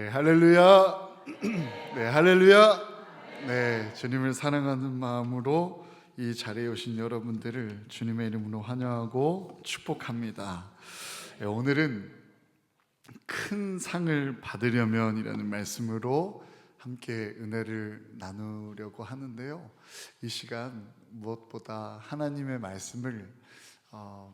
네, 할렐루야. 네, 할렐루야. 네, 주님을 사랑하는 마음으로 이 자리에 오신 여러분들을 주님의 이름으로 환영하고 축복합니다. 네, 오늘은 큰 상을 받으려면이라는 말씀으로 함께 은혜를 나누려고 하는데요. 이 시간 무엇보다 하나님의 말씀을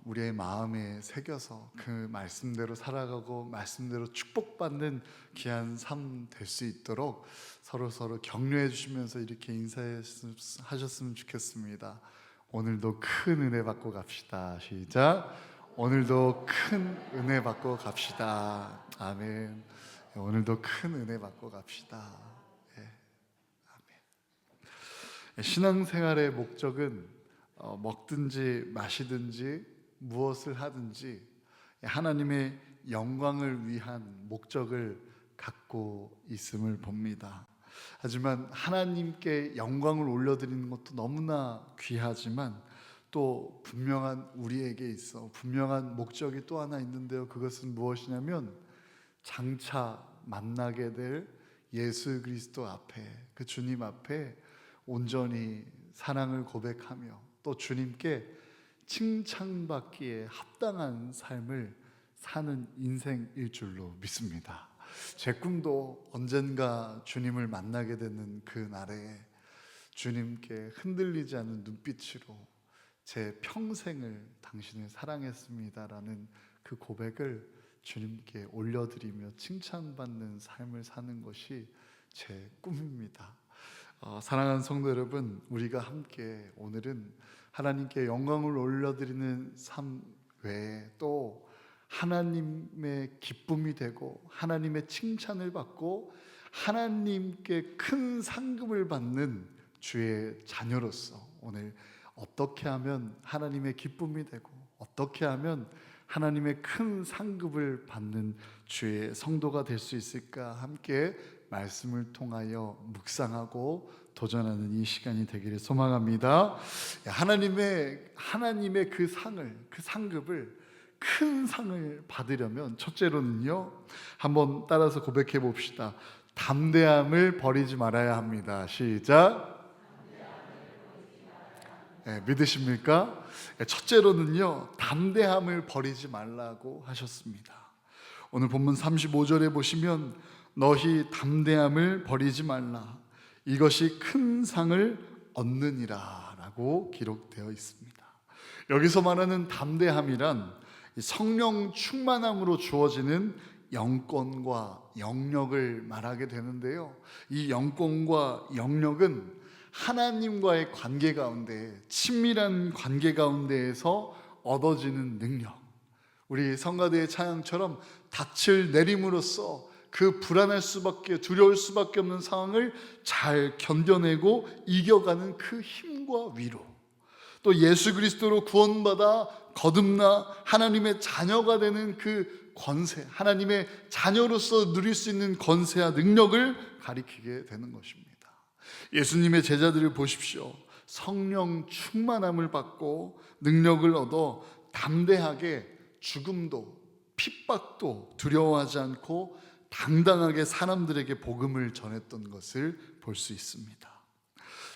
우리의 마음에 새겨서 그 말씀대로 살아가고 말씀대로 축복받는 귀한 삶 될 수 있도록 서로 격려해 주시면서 이렇게 인사하셨으면 좋겠습니다. 오늘도 큰 은혜 받고 갑시다. 시작. 오늘도 큰 은혜 받고 갑시다. 아멘. 오늘도 큰 은혜 받고 갑시다. 네. 아멘. 신앙생활의 목적은 먹든지 마시든지 무엇을 하든지 하나님의 영광을 위한 목적을 갖고 있음을 봅니다. 하지만 하나님께 영광을 올려드리는 것도 너무나 귀하지만 또 분명한 우리에게 있어 분명한 목적이 또 하나 있는데요. 그것은 무엇이냐면 장차 만나게 될 예수 그리스도 앞에, 그 주님 앞에 온전히 사랑을 고백하며 또 주님께 칭찬받기에 합당한 삶을 사는 인생일 줄로 믿습니다. 제 꿈도 언젠가 주님을 만나게 되는 그 날에 주님께 흔들리지 않는 눈빛으로 제 평생을 당신을 사랑했습니다라는 그 고백을 주님께 올려드리며 칭찬받는 삶을 사는 것이 제 꿈입니다. 사랑하는 성도 여러분, 우리가 함께 오늘은 하나님께 영광을 올려드리는 삶 외에 또 하나님의 기쁨이 되고 하나님의 칭찬을 받고 하나님께 큰 상급을 받는 주의 자녀로서 오늘 어떻게 하면 하나님의 기쁨이 되고 어떻게 하면 하나님의 큰 상급을 받는 주의 성도가 될 수 있을까 함께 말씀을 통하여 묵상하고 도전하는 이 시간이 되기를 소망합니다. 하나님의 그 상급을 큰 상을 받으려면 첫째로는요, 한번 따라서 고백해 봅시다. 담대함을 버리지 말아야 합니다. 시작. 네, 믿으십니까? 첫째로는요, 담대함을 버리지 말라고 하셨습니다. 오늘 본문 35절에 보시면 너희 담대함을 버리지 말라, 이것이 큰 상을 얻느니라 라고 기록되어 있습니다. 여기서 말하는 담대함이란 성령 충만함으로 주어지는 영권과 영력을 말하게 되는데요, 이 영권과 영력은 하나님과의 관계 가운데, 친밀한 관계 가운데에서 얻어지는 능력, 우리 성가대의 찬양처럼 닻을 내림으로써 그 불안할 수밖에, 두려울 수밖에 없는 상황을 잘 견뎌내고 이겨가는 그 힘과 위로, 또 예수 그리스도로 구원받아 거듭나 하나님의 자녀가 되는 그 권세, 하나님의 자녀로서 누릴 수 있는 권세와 능력을 가리키게 되는 것입니다. 예수님의 제자들을 보십시오. 성령 충만함을 받고 능력을 얻어 담대하게 죽음도 핍박도 두려워하지 않고 당당하게 사람들에게 복음을 전했던 것을 볼 수 있습니다.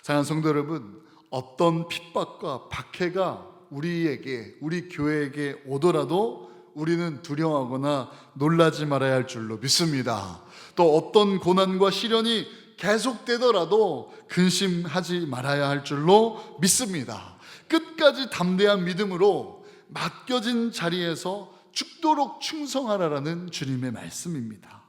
사랑하는 성도 여러분, 어떤 핍박과 박해가 우리에게, 우리 교회에게 오더라도 우리는 두려워하거나 놀라지 말아야 할 줄로 믿습니다. 또 어떤 고난과 시련이 계속되더라도 근심하지 말아야 할 줄로 믿습니다. 끝까지 담대한 믿음으로 맡겨진 자리에서 죽도록 충성하라라는 주님의 말씀입니다.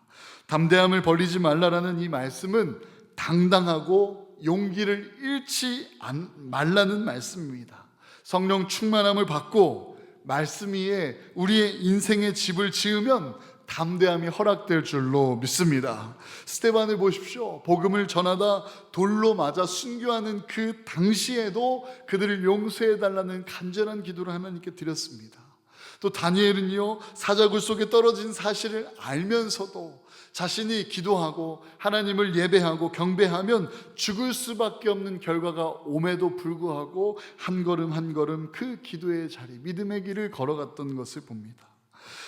담대함을 버리지 말라라는 이 말씀은 당당하고 용기를 잃지 말라는 말씀입니다. 성령 충만함을 받고 말씀 위에 우리의 인생의 집을 지으면 담대함이 허락될 줄로 믿습니다. 스데반을 보십시오. 복음을 전하다 돌로 맞아 순교하는 그 당시에도 그들을 용서해 달라는 간절한 기도를 하나님께 드렸습니다. 또 다니엘은요, 사자굴 속에 떨어진 사실을 알면서도 자신이 기도하고 하나님을 예배하고 경배하면 죽을 수밖에 없는 결과가 옴에도 불구하고 한 걸음 한 걸음 그 기도의 자리, 믿음의 길을 걸어갔던 것을 봅니다.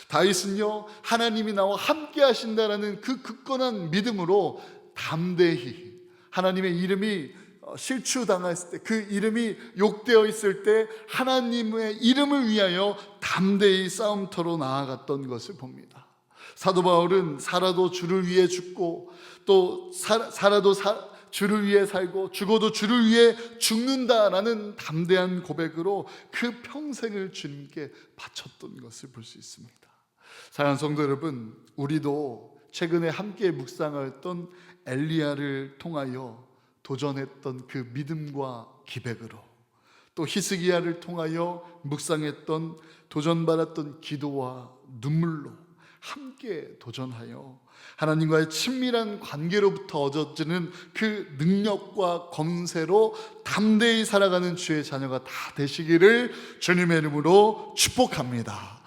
다윗은요, 하나님이 나와 함께 하신다라는 그 굳건한 믿음으로 담대히 하나님의 이름이 실추당했을 때, 그 이름이 욕되어 있을 때 하나님의 이름을 위하여 담대히 싸움터로 나아갔던 것을 봅니다. 사도 바울은 살아도 주를 위해 죽고 또 살아도 주를 위해 살고 죽어도 주를 위해 죽는다라는 담대한 고백으로 그 평생을 주님께 바쳤던 것을 볼 수 있습니다. 사랑하는 성도 여러분, 우리도 최근에 함께 묵상했던 엘리야를 통하여 도전했던 그 믿음과 기백으로, 또 히스기야를 통하여 묵상했던 도전받았던 기도와 눈물로 함께 도전하여 하나님과의 친밀한 관계로부터 얻어지는 그 능력과 권세로 담대히 살아가는 주의 자녀가 다 되시기를 주님의 이름으로 축복합니다.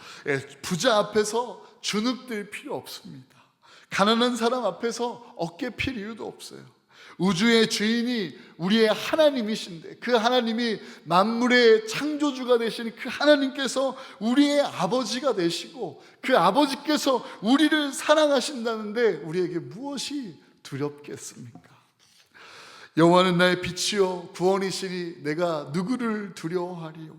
부자 앞에서 주눅들 필요 없습니다. 가난한 사람 앞에서 어깨 필 이유도 없어요. 우주의 주인이 우리의 하나님이신데, 그 하나님이 만물의 창조주가 되신 그 하나님께서 우리의 아버지가 되시고, 그 아버지께서 우리를 사랑하신다는데 우리에게 무엇이 두렵겠습니까? 여호와는 나의 빛이요 구원이시니 내가 누구를 두려워하리요?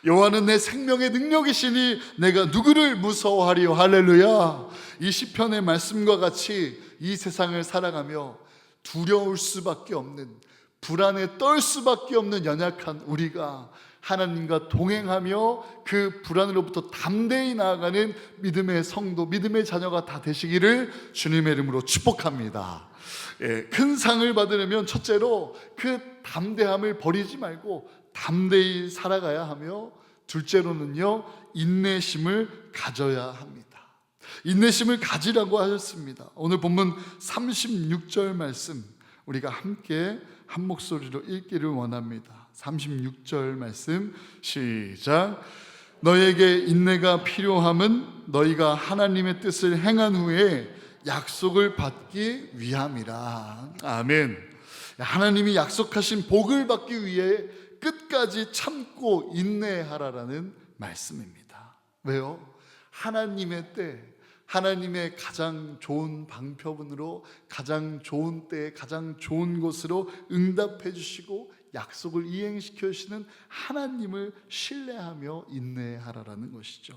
여호와는 내 생명의 능력이시니 내가 누구를 무서워하리요? 할렐루야. 이 시편의 말씀과 같이 이 세상을 살아가며 두려울 수밖에 없는, 불안에 떨 수밖에 없는 연약한 우리가 하나님과 동행하며 그 불안으로부터 담대히 나아가는 믿음의 성도, 믿음의 자녀가 다 되시기를 주님의 이름으로 축복합니다. 큰 상을 받으려면 첫째로 그 담대함을 버리지 말고 담대히 살아가야 하며, 둘째로는요, 인내심을 가져야 합니다. 인내심을 가지라고 하셨습니다. 오늘 본문 36절 말씀 우리가 함께 한 목소리로 읽기를 원합니다. 36절 말씀 시작. 너에게 인내가 필요함은 너희가 하나님의 뜻을 행한 후에 약속을 받기 위함이라. 아멘. 하나님이 약속하신 복을 받기 위해 끝까지 참고 인내하라라는 말씀입니다. 왜요? 하나님의 때, 하나님의 가장 좋은 방편으로, 가장 좋은 때에 가장 좋은 곳으로 응답해 주시고 약속을 이행시켜 주시는 하나님을 신뢰하며 인내하라라는 것이죠.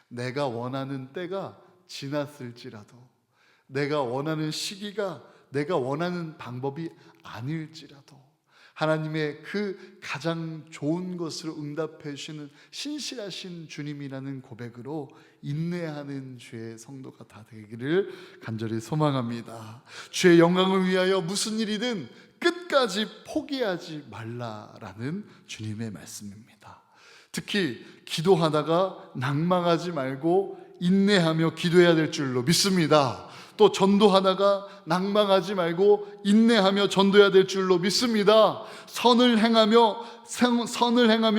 내가 원하는 때가 지났을지라도, 내가 원하는 시기가 내가 원하는 방법이 아닐지라도 하나님의 그 가장 좋은 것으로 응답해 주시는 신실하신 주님이라는 고백으로 인내하는 주의 성도가 다 되기를 간절히 소망합니다. 주의 영광을 위하여 무슨 일이든 끝까지 포기하지 말라라는 주님의 말씀입니다. 특히 기도하다가 낭망하지 말고 인내하며 기도해야 될 줄로 믿습니다. 또 전도하다가 낭망하지 말고 인내하며 전도해야 될 줄로 믿습니다. 선을 행하며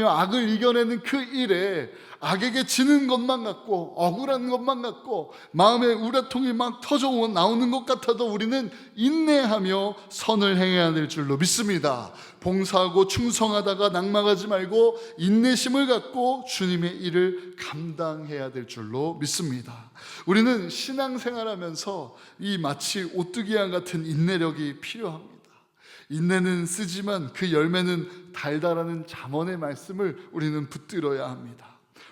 악을 이겨내는 그 일에 악에게 지는 것만 같고 억울한 것만 같고 마음에 우라통이 막 터져 나오는 것 같아도 우리는 인내하며 선을 행해야 될 줄로 믿습니다. 봉사하고 충성하다가 낭망하지 말고 인내심을 갖고 주님의 일을 감당해야 될 줄로 믿습니다. 우리는 신앙생활하면서 이 마치 오뚜기와 같은 인내력이 필요합니다. 인내는 쓰지만 그 열매는 달다라는 잠언의 말씀을 우리는 붙들어야 합니다.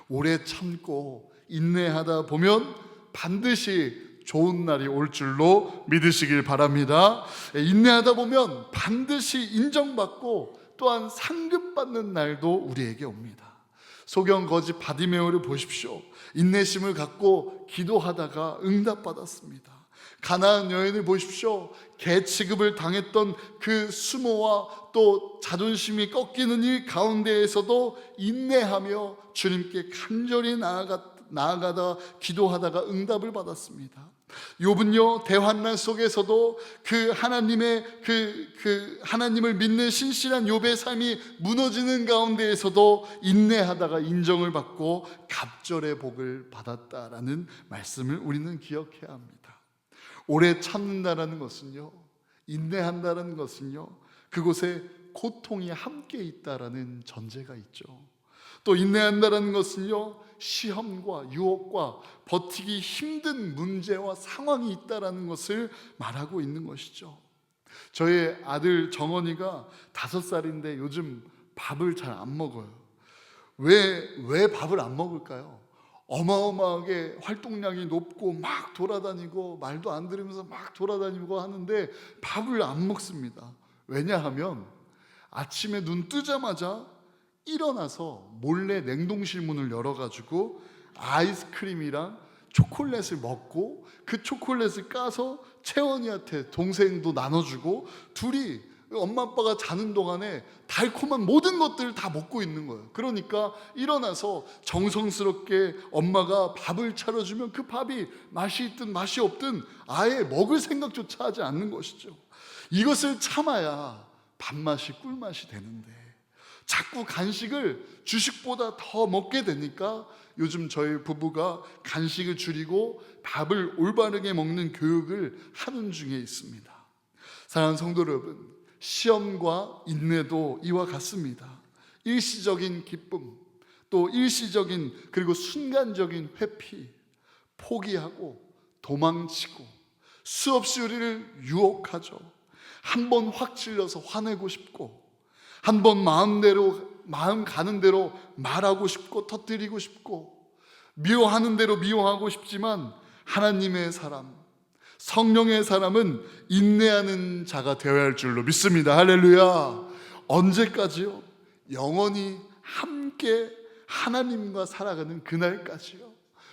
오래 참고 인내하다 보면 반드시 좋은 날이 올 줄로 믿으시길 바랍니다. 인내하다 보면 반드시 인정받고 또한 상급받는 날도 우리에게 옵니다. 소경 거지 바디메오를 보십시오. 인내심을 갖고 기도하다가 응답받았습니다. 가나안 여인을 보십시오. 개 취급을 당했던 그 수모와 또 자존심이 꺾이는 일 가운데에서도 인내하며 주님께 간절히 나아가다 기도하다가 응답을 받았습니다. 욥은요, 대환난 속에서도 그 하나님의 하나님을 믿는 신실한 욥의 삶이 무너지는 가운데에서도 인내하다가 인정을 받고 갑절의 복을 받았다라는 말씀을 우리는 기억해야 합니다. 오래 참는다라는 것은요, 인내한다라는 것은요, 그곳에 고통이 함께 있다라는 전제가 있죠. 또 인내한다라는 것은요, 시험과 유혹과 버티기 힘든 문제와 상황이 있다라는 것을 말하고 있는 것이죠. 저의 아들 정원이가 5살인데 요즘 밥을 잘 안 먹어요. 왜 밥을 안 먹을까요? 어마어마하게 활동량이 높고 막 돌아다니고 말도 안 들으면서 막 돌아다니고 하는데 밥을 안 먹습니다. 왜냐하면 아침에 눈 뜨자마자 일어나서 몰래 냉동실 문을 열어가지고 아이스크림이랑 초콜릿을 먹고 그 초콜릿을 까서 채원이한테 동생도 나눠주고 둘이 엄마 아빠가 자는 동안에 달콤한 모든 것들을 다 먹고 있는 거예요. 그러니까 일어나서 정성스럽게 엄마가 밥을 차려주면 그 밥이 맛이 있든 맛이 없든 아예 먹을 생각조차 하지 않는 것이죠. 이것을 참아야 밥맛이 꿀맛이 되는데 자꾸 간식을 주식보다 더 먹게 되니까 요즘 저희 부부가 간식을 줄이고 밥을 올바르게 먹는 교육을 하는 중에 있습니다. 사랑하는 성도 여러분, 시험과 인내도 이와 같습니다. 일시적인 기쁨, 또 일시적인 그리고 순간적인 회피, 포기하고 도망치고 수없이 우리를 유혹하죠. 한 번 확 찔러서 화내고 싶고, 한 번 마음 가는 대로 말하고 싶고 터뜨리고 싶고, 미워하는 대로 미워하고 싶지만 하나님의 사람, 성령의 사람은 인내하는 자가 되어야 할 줄로 믿습니다. 할렐루야. 언제까지요? 영원히 함께 하나님과 살아가는 그날까지요.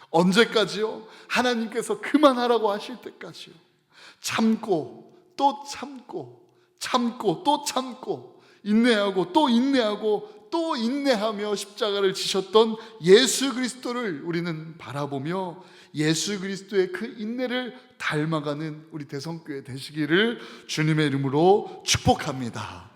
언제까지요? 하나님께서 그만하라고 하실 때까지요. 참고 또 참고 참고 또 참고 인내하고 또 인내하고 또 인내하며 십자가를 지셨던 예수 그리스도를 우리는 바라보며 예수 그리스도의 그 인내를 닮아가는 우리 대성교회 되시기를 주님의 이름으로 축복합니다.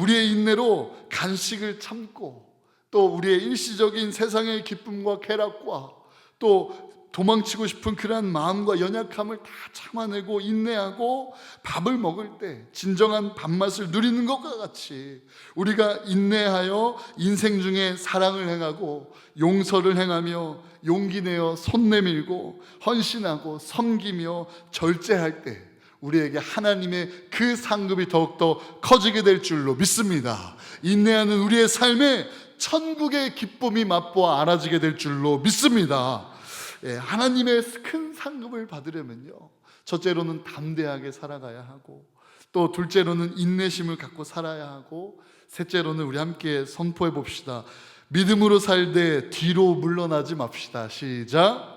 우리의 인내로 간식을 참고 또 우리의 일시적인 세상의 기쁨과 쾌락과 또 도망치고 싶은 그러한 마음과 연약함을 다 참아내고 인내하고 밥을 먹을 때 진정한 밥맛을 누리는 것과 같이 우리가 인내하여 인생 중에 사랑을 행하고 용서를 행하며 용기 내어 손 내밀고 헌신하고 섬기며 절제할 때 우리에게 하나님의 그 상급이 더욱더 커지게 될 줄로 믿습니다. 인내하는 우리의 삶에 천국의 기쁨이 맛보아 알아지게 될 줄로 믿습니다. 하나님의 큰 상급을 받으려면요, 첫째로는 담대하게 살아가야 하고, 또 둘째로는 인내심을 갖고 살아야 하고, 셋째로는 우리 함께 선포해 봅시다. 믿음으로 살되 뒤로 물러나지 맙시다. 시작.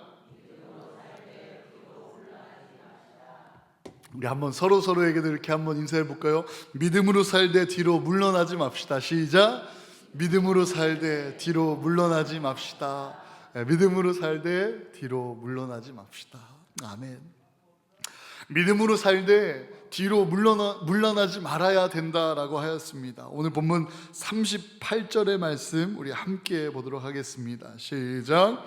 우리 한번 서로에게도 이렇게 한번 인사해 볼까요? 믿음으로 살되 뒤로 물러나지 맙시다. 시작. 믿음으로 살되 뒤로 물러나지 맙시다. 믿음으로 살되 뒤로 물러나지 맙시다. 아멘. 믿음으로 살되 뒤로 물러나지 말아야 된다라고 하였습니다. 오늘 본문 38절의 말씀 우리 함께 보도록 하겠습니다. 시작.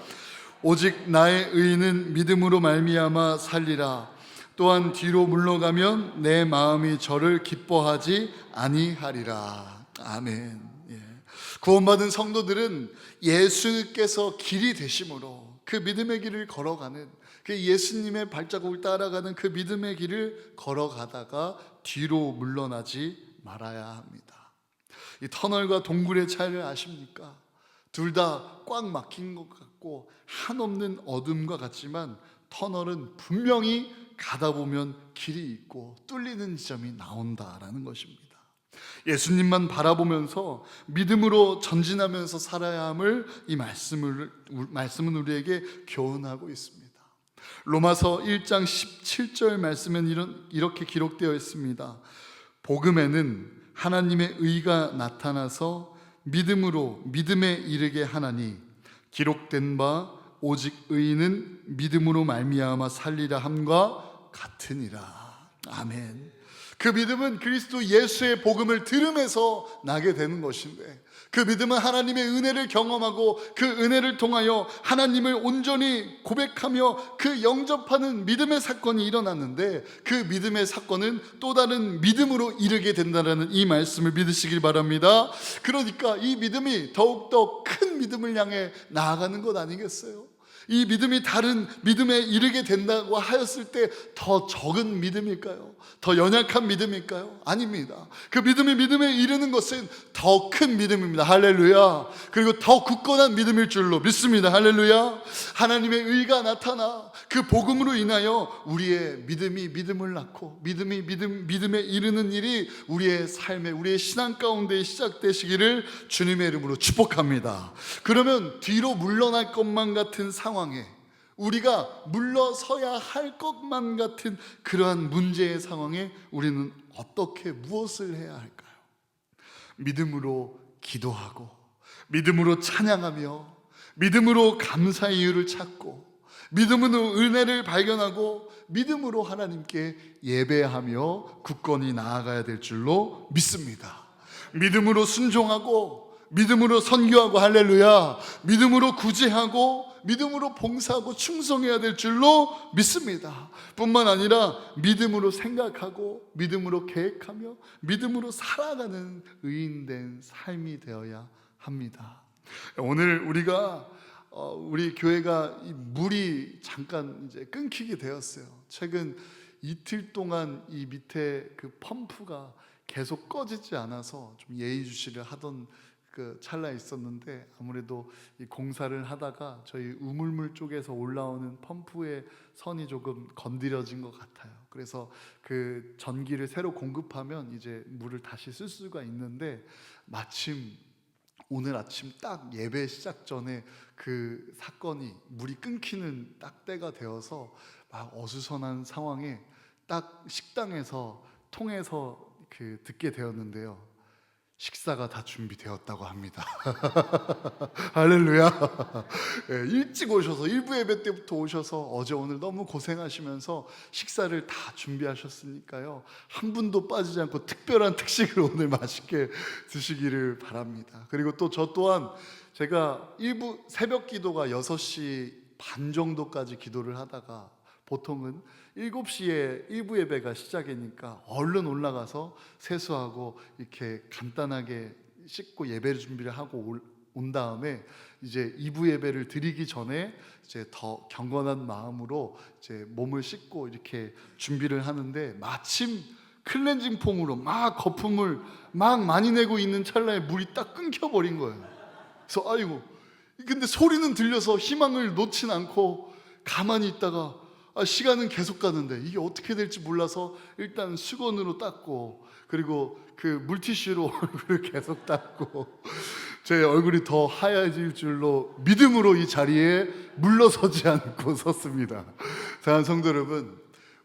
오직 나의 의인은 믿음으로 말미암아 살리라. 또한 뒤로 물러가면 내 마음이 저를 기뻐하지 아니하리라. 아멘. 구원받은 성도들은 예수께서 길이 되심으로 그 믿음의 길을 걸어가는, 그 예수님의 발자국을 따라가는 그 믿음의 길을 걸어가다가 뒤로 물러나지 말아야 합니다. 이 터널과 동굴의 차이를 아십니까? 둘 다 꽉 막힌 것 같고 한없는 어둠과 같지만 터널은 분명히 가다 보면 길이 있고 뚫리는 지점이 나온다라는 것입니다. 예수님만 바라보면서 믿음으로 전진하면서 살아야 함을 이 말씀은 우리에게 교훈하고 있습니다. 로마서 1장 17절 말씀엔 이렇게 기록되어 있습니다. 복음에는 하나님의 의가 나타나서 믿음으로 믿음에 이르게 하나니 기록된 바 오직 의인은 믿음으로 말미암아 살리라 함과 같으니라. 아멘. 그 믿음은 그리스도 예수의 복음을 들으면서 나게 되는 것인데, 그 믿음은 하나님의 은혜를 경험하고 그 은혜를 통하여 하나님을 온전히 고백하며 그 영접하는 믿음의 사건이 일어났는데, 그 믿음의 사건은 또 다른 믿음으로 이르게 된다는 이 말씀을 믿으시길 바랍니다. 그러니까 이 믿음이 더욱더 큰 믿음을 향해 나아가는 것 아니겠어요? 이 믿음이 다른 믿음에 이르게 된다고 하였을 때 더 적은 믿음일까요? 더 연약한 믿음일까요? 아닙니다. 그 믿음에 이르는 것은 더 큰 믿음입니다. 할렐루야. 그리고 더 굳건한 믿음일 줄로 믿습니다. 할렐루야. 하나님의 의가 나타나 그 복음으로 인하여 우리의 믿음이 믿음을 낳고 믿음에 이르는 일이 우리의 삶에, 우리의 신앙 가운데 시작되시기를 주님의 이름으로 축복합니다. 그러면 뒤로 물러날 것만 같은 상황에, 우리가 물러서야 할 것만 같은 그러한 문제의 상황에 우리는 어떻게, 무엇을 해야 할까요? 믿음으로 기도하고, 믿음으로 찬양하며, 믿음으로 감사의 이유를 찾고, 믿음으로 은혜를 발견하고, 믿음으로 하나님께 예배하며 굳건히 나아가야 될 줄로 믿습니다. 믿음으로 순종하고, 믿음으로 선교하고, 할렐루야, 믿음으로 구제하고, 믿음으로 봉사하고 충성해야 될 줄로 믿습니다. 뿐만 아니라 믿음으로 생각하고, 믿음으로 계획하며, 믿음으로 살아가는 의인된 삶이 되어야 합니다. 오늘 우리 교회가 이 물이 잠깐 이제 끊기게 되었어요. 최근 이틀 동안 이 밑에 그 펌프가 계속 꺼지지 않아서 좀 예의주시를 하던 그 찰나에 있었는데, 아무래도 이 공사를 하다가 저희 우물물 쪽에서 올라오는 펌프의 선이 조금 건드려진 것 같아요. 그래서 그 전기를 새로 공급하면 이제 물을 다시 쓸 수가 있는데, 마침 오늘 아침 딱 예배 시작 전에 그 사건이, 물이 끊기는 딱 때가 되어서 막 어수선한 상황에 딱 식당에서 통해서 듣게 되었는데요. 식사가 다 준비되었다고 합니다. 할렐루야. 일찍 오셔서, 일부 예배 때부터 오셔서 어제 오늘 너무 고생하시면서 식사를 다 준비하셨으니까요, 한 분도 빠지지 않고 특별한 특식을 오늘 맛있게 드시기를 바랍니다. 그리고 또 저 또한, 제가 일부 새벽 기도가 6시 반 정도까지 기도를 하다가, 보통은 7시에 일부 예배가 시작이니까 얼른 올라가서 세수하고 이렇게 간단하게 씻고 예배 준비를 하고 온 다음에 이제 2부 예배를 드리기 전에 이제 더 경건한 마음으로 이제 몸을 씻고 이렇게 준비를 하는데, 마침 클렌징 폼으로 막 거품을 막 많이 내고 있는 찰나에 물이 딱 끊겨버린 거예요. 그래서 아이고, 근데 소리는 들려서 희망을 놓진 않고 가만히 있다가, 시간은 계속 가는데 이게 어떻게 될지 몰라서 일단 수건으로 닦고, 그리고 그 물티슈로 얼굴을 계속 닦고, 제 얼굴이 더 하얘질 줄로 믿음으로 이 자리에 물러서지 않고 섰습니다. 사랑하는 성도 여러분,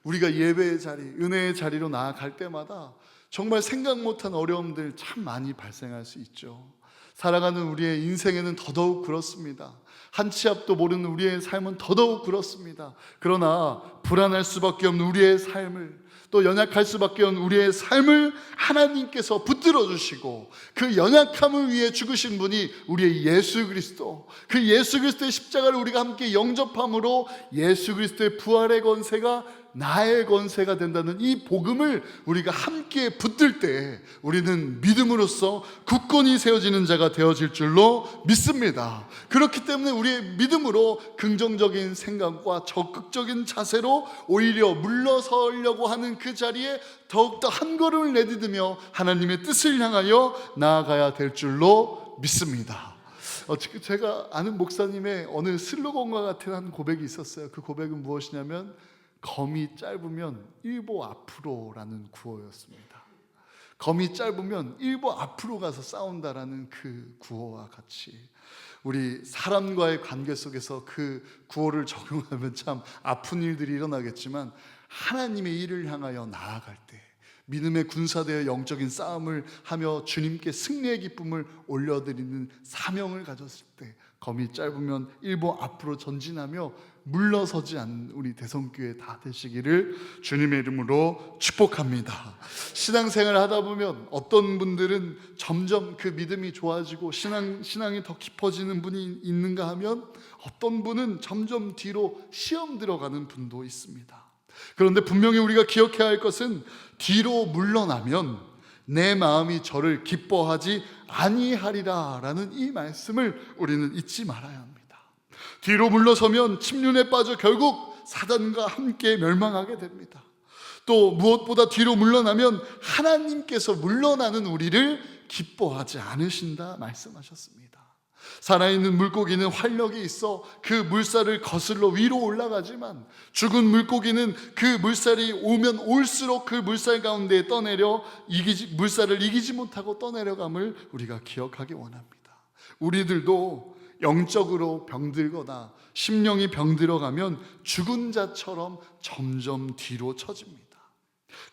우리가 예배의 자리, 은혜의 자리로 나아갈 때마다 정말 생각 못한 어려움들 참 많이 발생할 수 있죠. 살아가는 우리의 인생에는 더더욱 그렇습니다. 한 치 앞도 모르는 우리의 삶은 더더욱 그렇습니다. 그러나 불안할 수밖에 없는 우리의 삶을, 또 연약할 수밖에 없는 우리의 삶을 하나님께서 붙들어 주시고, 그 연약함을 위해 죽으신 분이 우리의 예수 그리스도, 그 예수 그리스도의 십자가를 우리가 함께 영접함으로 예수 그리스도의 부활의 권세가 나의 권세가 된다는 이 복음을 우리가 함께 붙들 때 우리는 믿음으로써 굳건히 세워지는 자가 되어질 줄로 믿습니다. 그렇기 때문에 우리의 믿음으로 긍정적인 생각과 적극적인 자세로 오히려 물러서려고 하는 그 자리에 더욱더 한 걸음을 내딛으며 하나님의 뜻을 향하여 나아가야 될 줄로 믿습니다. 제가 아는 목사님의 어느 슬로건과 같은 한 고백이 있었어요. 그 고백은 무엇이냐면, 검이 짧으면 일보 앞으로라는 구호였습니다. 검이 짧으면 일보 앞으로 가서 싸운다라는 그 구호와 같이, 우리 사람과의 관계 속에서 그 구호를 적용하면 참 아픈 일들이 일어나겠지만, 하나님의 일을 향하여 나아갈 때, 믿음의 군사되어 영적인 싸움을 하며 주님께 승리의 기쁨을 올려드리는 사명을 가졌을 때, 검이 짧으면 일보 앞으로 전진하며 물러서지 않는 우리 대성교회 다 되시기를 주님의 이름으로 축복합니다. 신앙생활을 하다 보면 어떤 분들은 점점 그 믿음이 좋아지고 신앙이 더 깊어지는 분이 있는가 하면 어떤 분은 점점 뒤로 시험 들어가는 분도 있습니다. 그런데 분명히 우리가 기억해야 할 것은 뒤로 물러나면 내 마음이 저를 기뻐하지 아니하리라 라는 이 말씀을 우리는 잊지 말아야 합니다. 뒤로 물러서면 침륜에 빠져 결국 사단과 함께 멸망하게 됩니다. 또 무엇보다 뒤로 물러나면 하나님께서 물러나는 우리를 기뻐하지 않으신다 말씀하셨습니다. 살아있는 물고기는 활력이 있어 그 물살을 거슬러 위로 올라가지만 죽은 물고기는 그 물살이 오면 올수록 그 물살 가운데 떠내려 물살을 이기지 못하고 떠내려감을 우리가 기억하기 원합니다. 우리들도 영적으로 병들거나 심령이 병들어가면 죽은 자처럼 점점 뒤로 처집니다.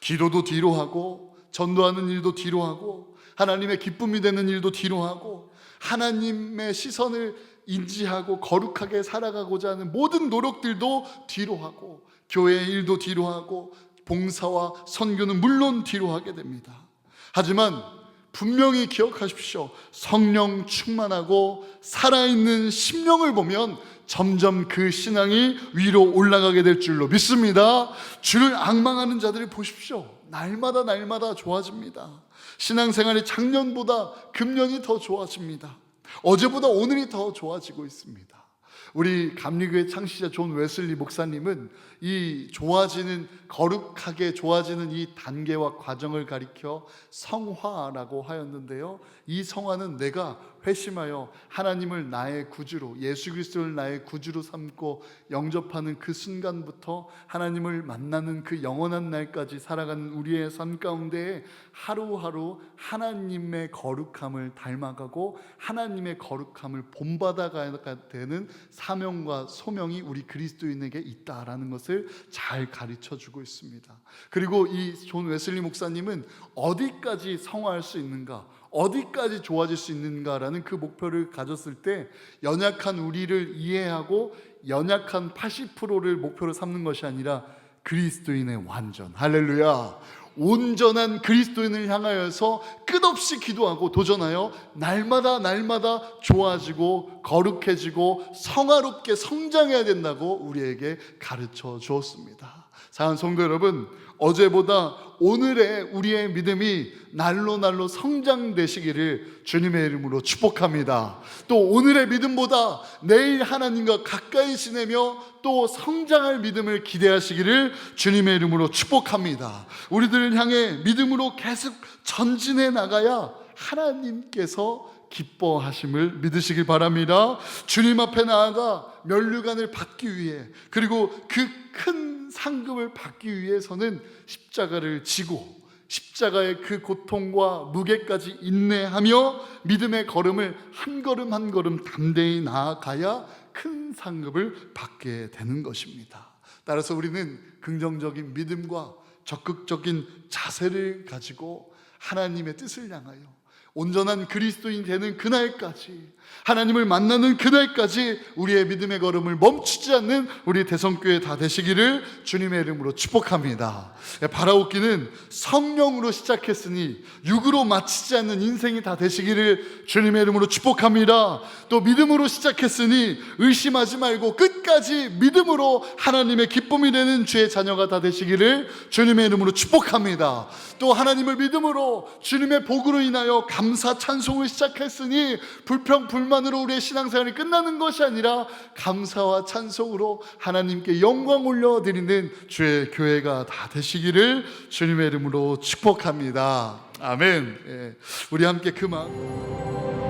기도도 뒤로 하고 전도하는 일도 뒤로 하고 하나님의 기쁨이 되는 일도 뒤로 하고 하나님의 시선을 인지하고 거룩하게 살아가고자 하는 모든 노력들도 뒤로 하고 교회의 일도 뒤로 하고 봉사와 선교는 물론 뒤로 하게 됩니다. 하지만 분명히 기억하십시오. 성령 충만하고 살아있는 심령을 보면 점점 그 신앙이 위로 올라가게 될 줄로 믿습니다. 주를 앙망하는 자들을 보십시오. 날마다 좋아집니다. 신앙생활이 작년보다 금년이 더 좋아집니다. 어제보다 오늘이 더 좋아지고 있습니다. 우리 감리교회 창시자 존 웨슬리 목사님은 이 좋아지는, 거룩하게 좋아지는 이 단계와 과정을 가리켜 성화라고 하였는데요, 이 성화는 내가 회심하여 하나님을 나의 구주로, 예수 그리스도를 나의 구주로 삼고 영접하는 그 순간부터 하나님을 만나는 그 영원한 날까지 살아가는 우리의 삶 가운데 하루하루 하나님의 거룩함을 닮아가고 하나님의 거룩함을 본받아가야 되는 사명과 소명이 우리 그리스도인에게 있다라는 것을 잘 가르쳐주고 있습니다. 그리고 이 존 웨슬리 목사님은 어디까지 성화할 수 있는가, 어디까지 좋아질 수 있는가라는 그 목표를 가졌을 때 연약한 우리를 이해하고 연약한 80%를 목표로 삼는 것이 아니라 그리스도인의 완전, 할렐루야, 온전한 그리스도인을 향하여서 끝없이 기도하고 도전하여 날마다 좋아지고 거룩해지고 성화롭게 성장해야 된다고 우리에게 가르쳐 주었습니다. 사랑하는 성도 여러분, 어제보다 오늘의 우리의 믿음이 날로 성장되시기를 주님의 이름으로 축복합니다. 또 오늘의 믿음보다 내일 하나님과 가까이 지내며 또 성장할 믿음을 기대하시기를 주님의 이름으로 축복합니다. 우리들을 향해 믿음으로 계속 전진해 나가야 하나님께서 기뻐하심을 믿으시길 바랍니다. 주님 앞에 나아가 면류관을 받기 위해, 그리고 그 큰 상급을 받기 위해서는 십자가를 지고 십자가의 그 고통과 무게까지 인내하며 믿음의 걸음을 한 걸음 한 걸음 담대히 나아가야 큰 상급을 받게 되는 것입니다. 따라서 우리는 긍정적인 믿음과 적극적인 자세를 가지고 하나님의 뜻을 향하여 온전한 그리스도인 되는 그날까지, 하나님을 만나는 그날까지 우리의 믿음의 걸음을 멈추지 않는 우리 대성교회 다 되시기를 주님의 이름으로 축복합니다. 바라옵기는 성령으로 시작했으니 육으로 마치지 않는 인생이 다 되시기를 주님의 이름으로 축복합니다. 또 믿음으로 시작했으니 의심하지 말고 끝까지 믿음으로 하나님의 기쁨이 되는 주의 자녀가 다 되시기를 주님의 이름으로 축복합니다. 또 하나님을 믿음으로 주님의 복으로 인하여 감사 찬송을 시작했으니 불평 불만으로 우리의 신앙생활이 끝나는 것이 아니라 감사와 찬송으로 하나님께 영광 올려드리는 주의 교회가 다 되시기를 주님의 이름으로 축복합니다. 아멘. 우리 함께 그 마음